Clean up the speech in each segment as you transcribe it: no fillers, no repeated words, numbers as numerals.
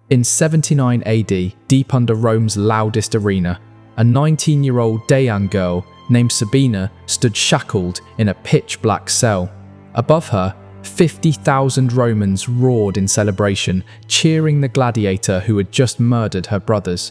In 79 AD, deep under Rome's loudest arena, a 19-year-old Daean girl named Sabina stood shackled in a pitch-black cell. Above her, 50,000 Romans roared in celebration, cheering the gladiator who had just murdered her brothers.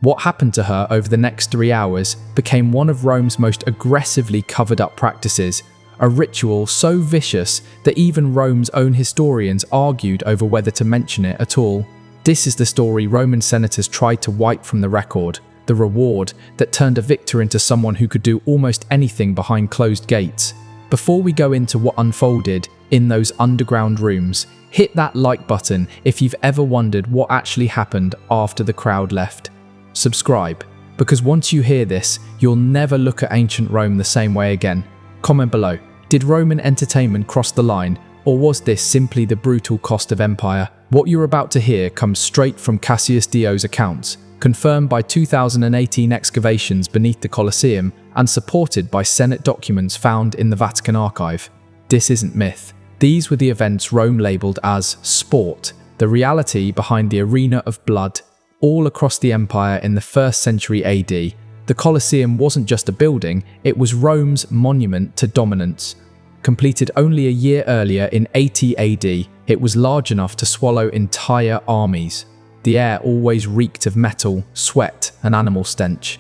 What happened to her over the next 3 hours became one of Rome's most aggressively covered-up practices, a ritual so vicious that even Rome's own historians argued over whether to mention it at all. This is the story Roman senators tried to wipe from the record, the reward that turned a victor into someone who could do almost anything behind closed gates. Before we go into what unfolded in those underground rooms, hit that like button if you've ever wondered what actually happened after the crowd left. Subscribe, because once you hear this, you'll never look at ancient Rome the same way again. Comment below, did Roman entertainment cross the line, or was this simply the brutal cost of empire? What you're about to hear comes straight from Cassius Dio's accounts, confirmed by 2018 excavations beneath the Colosseum and supported by Senate documents found in the Vatican archive. This isn't myth. These were the events Rome labelled as sport, the reality behind the arena of blood. All across the empire in the 1st century AD, the Colosseum wasn't just a building, it was Rome's monument to dominance. Completed only a year earlier in 80 AD, it was large enough to swallow entire armies. The air always reeked of metal, sweat, and animal stench.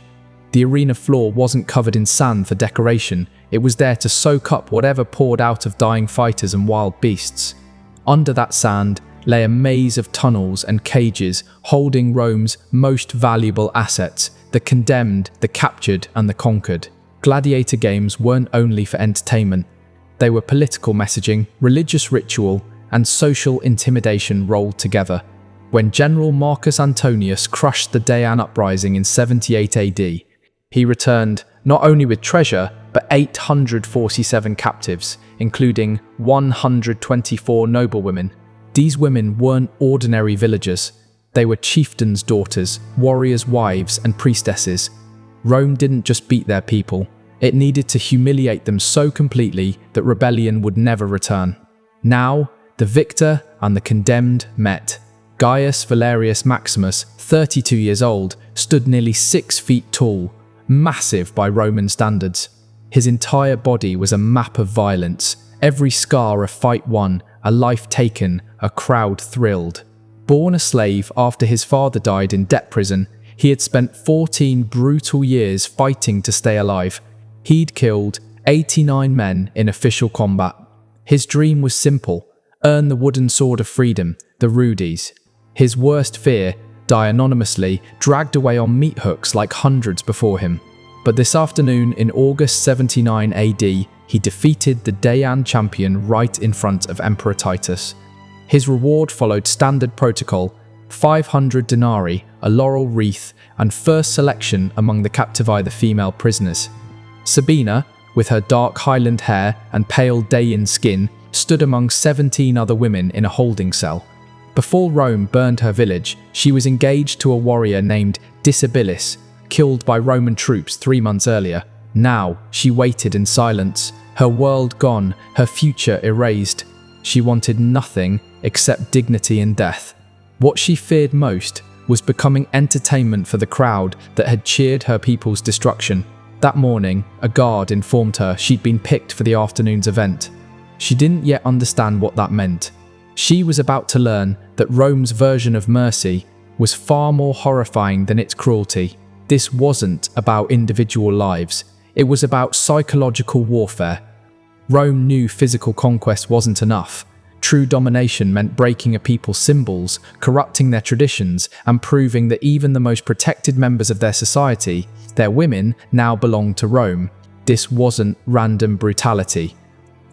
The arena floor wasn't covered in sand for decoration, it was there to soak up whatever poured out of dying fighters and wild beasts. Under that sand lay a maze of tunnels and cages holding Rome's most valuable assets, the condemned, the captured, and the conquered. Gladiator games weren't only for entertainment. They were political messaging, religious ritual, and social intimidation rolled together. When General Marcus Antonius crushed the Daean uprising in 78 AD, he returned not only with treasure, but 847 captives, including 124 noblewomen. These women weren't ordinary villagers. They were chieftains' daughters, warriors' wives, and priestesses. Rome didn't just beat their people. It needed to humiliate them so completely that rebellion would never return. Now, the victor and the condemned met. Gaius Valerius Maximus, 32 years old, stood nearly 6 feet tall, massive by Roman standards. His entire body was a map of violence, every scar a fight won, a life taken, a crowd thrilled. Born a slave after his father died in debt prison, he had spent 14 brutal years fighting to stay alive. He'd killed 89 men in official combat. His dream was simple: earn the wooden sword of freedom, the Rudes. His worst fear, die anonymously, dragged away on meat hooks like hundreds before him. But this afternoon in August 79 AD, he defeated the Daean champion right in front of Emperor Titus. His reward followed standard protocol: 500 denarii, a laurel wreath, and first selection among the captive female prisoners. Sabina, with her dark Highland hair and pale Daean skin, stood among 17 other women in a holding cell. Before Rome burned her village, she was engaged to a warrior named Disabilis, killed by Roman troops 3 months earlier. Now, she waited in silence, her world gone, her future erased. She wanted nothing except dignity in death. What she feared most was becoming entertainment for the crowd that had cheered her people's destruction. That morning, a guard informed her she'd been picked for the afternoon's event. She didn't yet understand what that meant. She was about to learn that Rome's version of mercy was far more horrifying than its cruelty. This wasn't about individual lives, it was about psychological warfare. Rome knew physical conquest wasn't enough. True domination meant breaking a people's symbols, corrupting their traditions, and proving that even the most protected members of their society, their women, now belonged to Rome. This wasn't random brutality.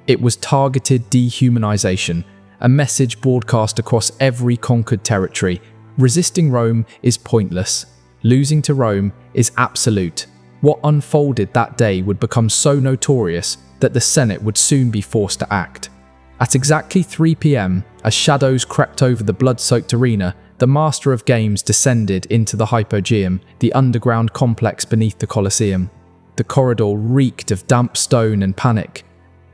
It was targeted dehumanization, a message broadcast across every conquered territory. Resisting Rome is pointless. Losing to Rome is absolute. What unfolded that day would become so notorious that the Senate would soon be forced to act. At exactly 3 p.m, as shadows crept over the blood-soaked arena, the Master of Games descended into the Hypogeum, the underground complex beneath the Colosseum. The corridor reeked of damp stone and panic.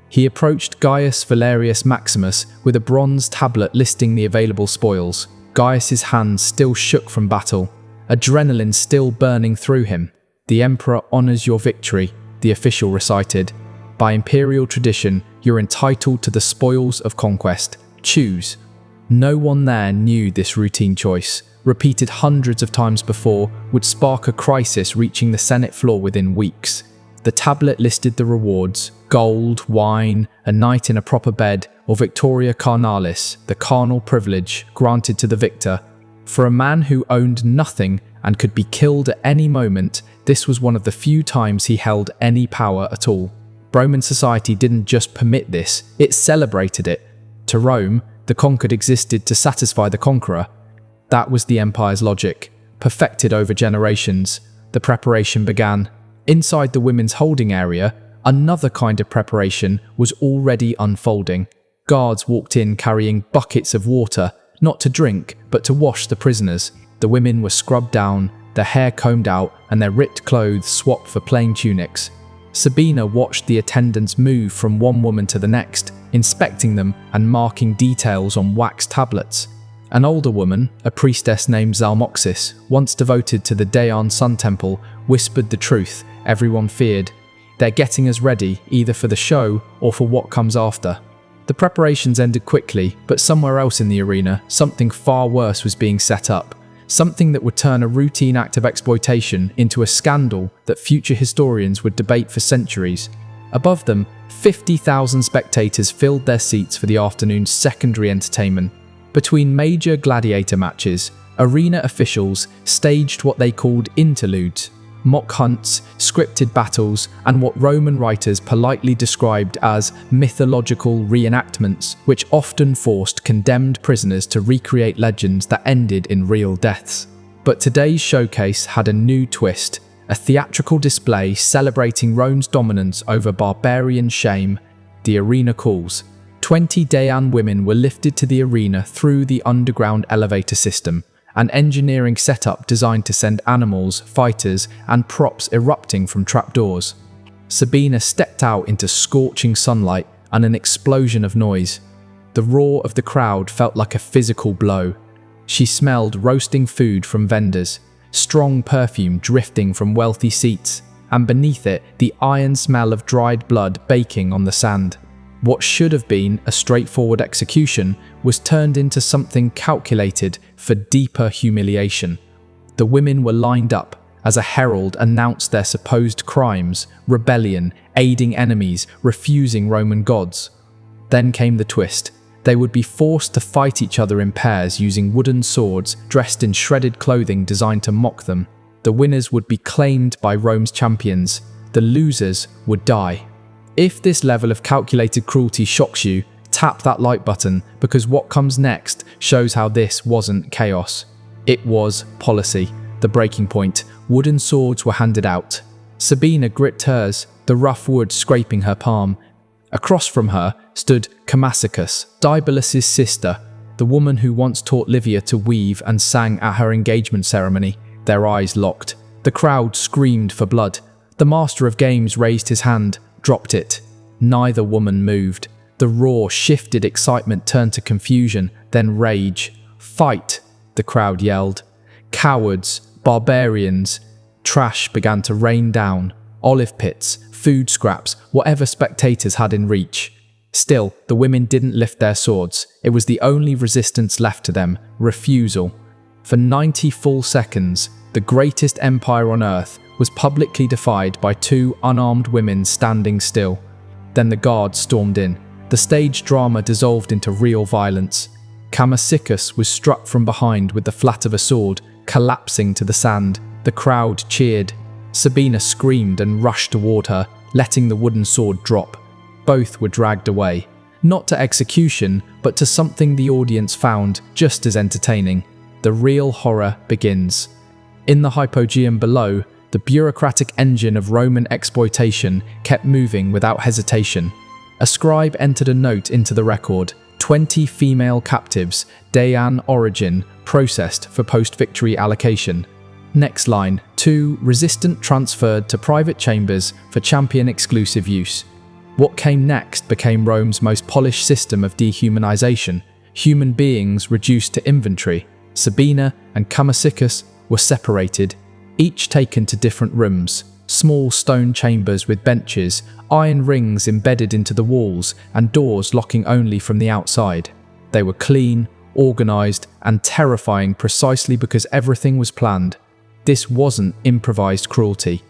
He approached Gaius Valerius Maximus with a bronze tablet listing the available spoils. Gaius's hands still shook from battle, adrenaline still burning through him. "The Emperor honors your victory," the official recited. "By imperial tradition, you're entitled to the spoils of conquest. Choose." No one there knew this routine choice, repeated hundreds of times before, would spark a crisis reaching the Senate floor within weeks. The tablet listed the rewards: gold, wine, a night in a proper bed, or Victoria Carnalis, the carnal privilege granted to the victor. For a man who owned nothing and could be killed at any moment, this was one of the few times he held any power at all. Roman society didn't just permit this, it celebrated it. To Rome, the conquered existed to satisfy the conqueror. That was the empire's logic, perfected over generations. The preparation began. Inside the women's holding area, another kind of preparation was already unfolding. Guards walked in carrying buckets of water, not to drink, but to wash the prisoners. The women were scrubbed down, their hair combed out, and their ripped clothes swapped for plain tunics. Sabina watched the attendants move from one woman to the next, inspecting them and marking details on wax tablets. An older woman, a priestess named Zalmoxis, once devoted to the Daeon Sun Temple, whispered the truth everyone feared. "They're getting us ready, either for the show or for what comes after." The preparations ended quickly, but somewhere else in the arena, something far worse was being set up. Something that would turn a routine act of exploitation into a scandal that future historians would debate for centuries. Above them, 50,000 spectators filled their seats for the afternoon's secondary entertainment. Between major gladiator matches, arena officials staged what they called interludes, mock hunts, scripted battles, and what Roman writers politely described as mythological reenactments, which often forced condemned prisoners to recreate legends that ended in real deaths. But today's showcase had a new twist, a theatrical display celebrating Rome's dominance over barbarian shame. The arena calls. 20 Daean women were lifted to the arena through the underground elevator system, an engineering setup designed to send animals, fighters, and props erupting from trapdoors. Sabina stepped out into scorching sunlight and an explosion of noise. The roar of the crowd felt like a physical blow. She smelled roasting food from vendors, strong perfume drifting from wealthy seats, and beneath it, the iron smell of dried blood baking on the sand. What should have been a straightforward execution was turned into something calculated for deeper humiliation. The women were lined up as a herald announced their supposed crimes: rebellion, aiding enemies, refusing Roman gods. Then came the twist. They would be forced to fight each other in pairs using wooden swords dressed in shredded clothing designed to mock them. The winners would be claimed by Rome's champions. The losers would die. If this level of calculated cruelty shocks you, tap that like button, because what comes next shows how this wasn't chaos. It was policy. The breaking point. Wooden swords were handed out. Sabina gripped hers, the rough wood scraping her palm. Across from her stood Camacicus, Dibolus's sister, the woman who once taught Livia to weave and sang at her engagement ceremony. Their eyes locked. The crowd screamed for blood. The master of games raised his hand, dropped it. Neither woman moved. The raw, shifted excitement turned to confusion, then rage. "Fight!" the crowd yelled. "Cowards! Barbarians!" Trash began to rain down. Olive pits, food scraps, whatever spectators had in reach. Still, the women didn't lift their swords. It was the only resistance left to them: refusal. For 90 full seconds, the greatest empire on earth was publicly defied by two unarmed women standing still. Then the guards stormed in. The stage drama dissolved into real violence. Camacicus was struck from behind with the flat of a sword, collapsing to the sand. The crowd cheered. Sabina screamed and rushed toward her, letting the wooden sword drop. Both were dragged away, not to execution, but to something the audience found just as entertaining. The real horror begins. In the hypogeum below, the bureaucratic engine of Roman exploitation kept moving without hesitation. A scribe entered a note into the record: 20 female captives, Daean origin, processed for post-victory allocation. Next line: 2 resistant transferred to private chambers for champion exclusive use. What came next became Rome's most polished system of dehumanization, human beings reduced to inventory. Sabina and Camasiccus were separated, each taken to different rooms, small stone chambers with benches, iron rings embedded into the walls, and doors locking only from the outside. They were clean, organized, and terrifying precisely because everything was planned. This wasn't improvised cruelty.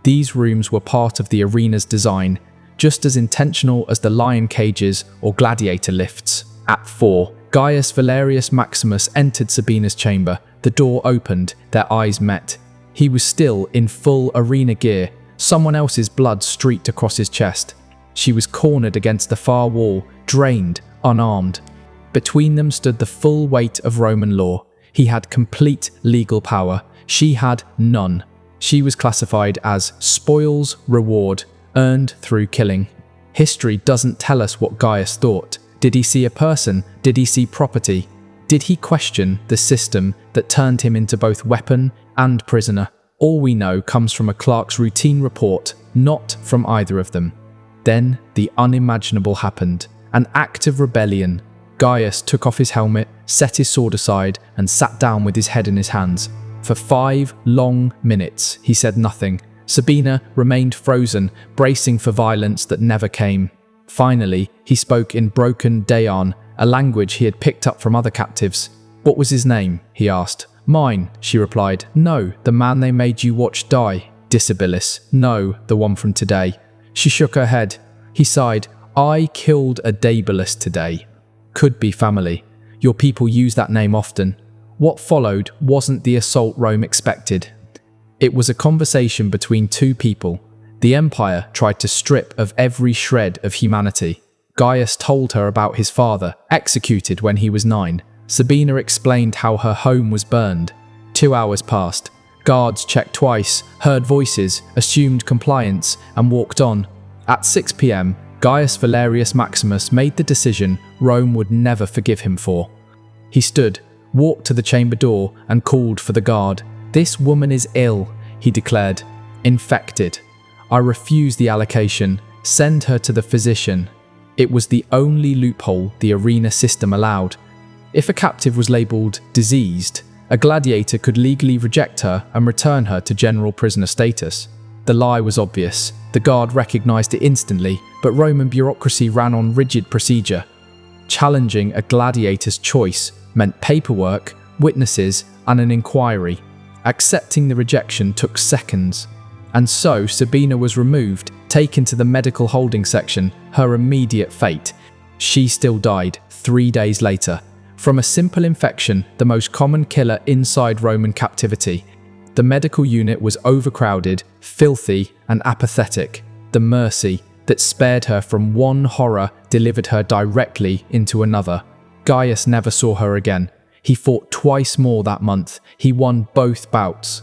These rooms were part of the arena's design, just as intentional as the lion cages or gladiator lifts. At 4, Gaius Valerius Maximus entered Sabina's chamber. The door opened, their eyes met. He was still in full arena gear, someone else's blood streaked across his chest. She was cornered against the far wall, drained, unarmed. Between them stood the full weight of Roman law. He had complete legal power. She had none. She was classified as spoils reward, earned through killing. History doesn't tell us what Gaius thought. Did he see a person? Did he see property? Did he question the system that turned him into both weapon and prisoner? All we know comes from a clerk's routine report, not from either of them. Then the unimaginable happened. An act of rebellion. Gaius took off his helmet, set his sword aside, and sat down with his head in his hands. For 5 long minutes, he said nothing. Sabina remained frozen, bracing for violence that never came. Finally, he spoke in broken Daean, a language he had picked up from other captives. "What was his name?" he asked. "Mine," she replied. "No, the man they made you watch die." "Disabilis." "No, the one from today." She shook her head. He sighed. "I killed a Dabilis today." "Could be family. Your people use that name often." What followed wasn't the assault Rome expected. It was a conversation between two people. The empire tried to strip of every shred of humanity. Gaius told her about his father, executed when he was 9. Sabina explained how her home was burned. 2 hours passed. Guards checked twice, heard voices, assumed compliance, and walked on. At 6 p.m, Gaius Valerius Maximus made the decision Rome would never forgive him for. He stood, walked to the chamber door, and called for the guard. "This woman is ill," he declared. "Infected. I refuse the allocation. Send her to the physician." It was the only loophole the arena system allowed. If a captive was labelled diseased, a gladiator could legally reject her and return her to general prisoner status. The lie was obvious. The guard recognised it instantly, but Roman bureaucracy ran on rigid procedure. Challenging a gladiator's choice meant paperwork, witnesses, and an inquiry. Accepting the rejection took seconds. And so Sabina was removed, taken to the medical holding section, her immediate fate. She still died 3 days later, from a simple infection, the most common killer inside Roman captivity. The medical unit was overcrowded, filthy, and apathetic. The mercy that spared her from one horror delivered her directly into another. Gaius never saw her again. He fought twice more that month. He won both bouts.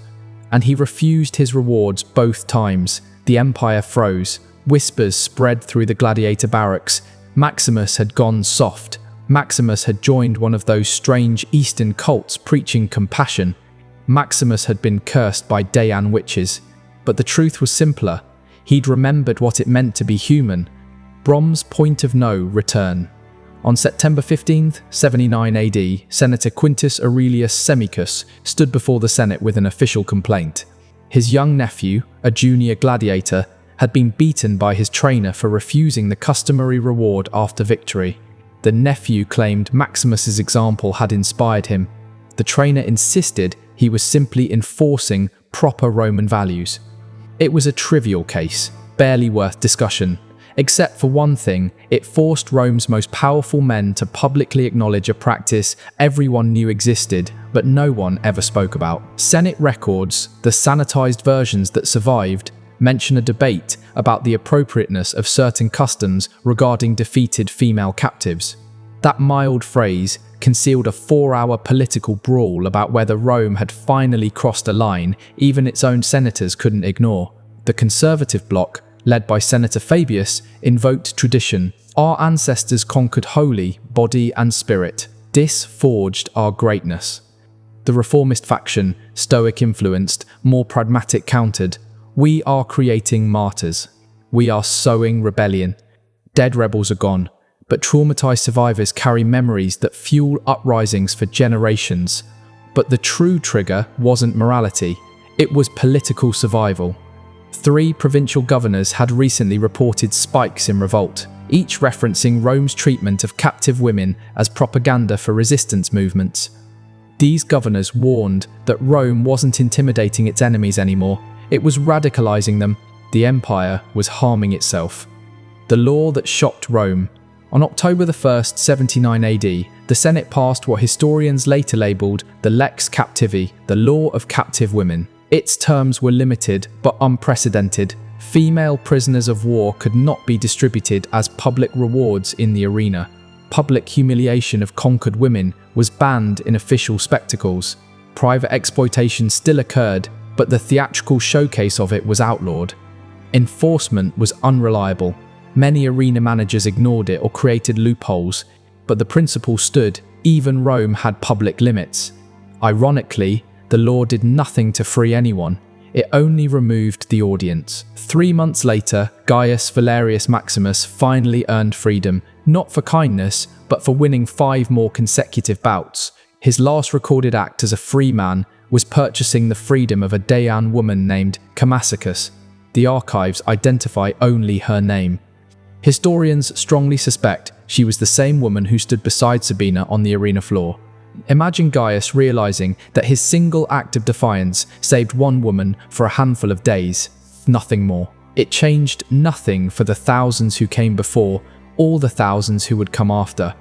And he refused his rewards both times. The empire froze. Whispers spread through the gladiator barracks. Maximus had gone soft. Maximus had joined one of those strange Eastern cults preaching compassion. Maximus had been cursed by Daean witches. But the truth was simpler. He'd remembered what it meant to be human. Brom's point of no return. On September 15th, 79 AD, Senator Quintus Aurelius Semicus stood before the Senate with an official complaint. His young nephew, a junior gladiator, had been beaten by his trainer for refusing the customary reward after victory. The nephew claimed Maximus's example had inspired him. The trainer insisted he was simply enforcing proper Roman values. It was a trivial case, barely worth discussion. Except for one thing, it forced Rome's most powerful men to publicly acknowledge a practice everyone knew existed, but no one ever spoke about. Senate records, the sanitized versions that survived, mention a debate about the appropriateness of certain customs regarding defeated female captives. That mild phrase concealed a 4-hour political brawl about whether Rome had finally crossed a line even its own senators couldn't ignore. The conservative bloc, led by Senator Fabius, invoked tradition. Our ancestors conquered wholly, body and spirit. This forged our greatness. The reformist faction, Stoic influenced, more pragmatic countered. We are creating martyrs. We are sowing rebellion. Dead rebels are gone, but traumatized survivors carry memories that fuel uprisings for generations. But the true trigger wasn't morality, it was political survival. 3 provincial governors had recently reported spikes in revolt, each referencing Rome's treatment of captive women as propaganda for resistance movements. These governors warned that Rome wasn't intimidating its enemies anymore, it was radicalizing them. The empire was harming itself. The law that shocked Rome. On October 1st, 79 AD, the Senate passed what historians later labelled the Lex Captivi, the law of captive women. Its terms were limited but unprecedented. Female prisoners of war could not be distributed as public rewards in the arena. Public humiliation of conquered women was banned in official spectacles. Private exploitation still occurred, but the theatrical showcase of it was outlawed. Enforcement was unreliable. Many arena managers ignored it or created loopholes, but the principle stood. Even Rome had public limits. Ironically, the law did nothing to free anyone. It only removed the audience. 3 months later, Gaius Valerius Maximus finally earned freedom, not for kindness, but for winning 5 more consecutive bouts. His last recorded act as a free man was purchasing the freedom of a Daean woman named Camacicus. The archives identify only her name. Historians strongly suspect she was the same woman who stood beside Sabina on the arena floor. Imagine Gaius realizing that his single act of defiance saved one woman for a handful of days, nothing more. It changed nothing for the thousands who came before, or the thousands who would come after.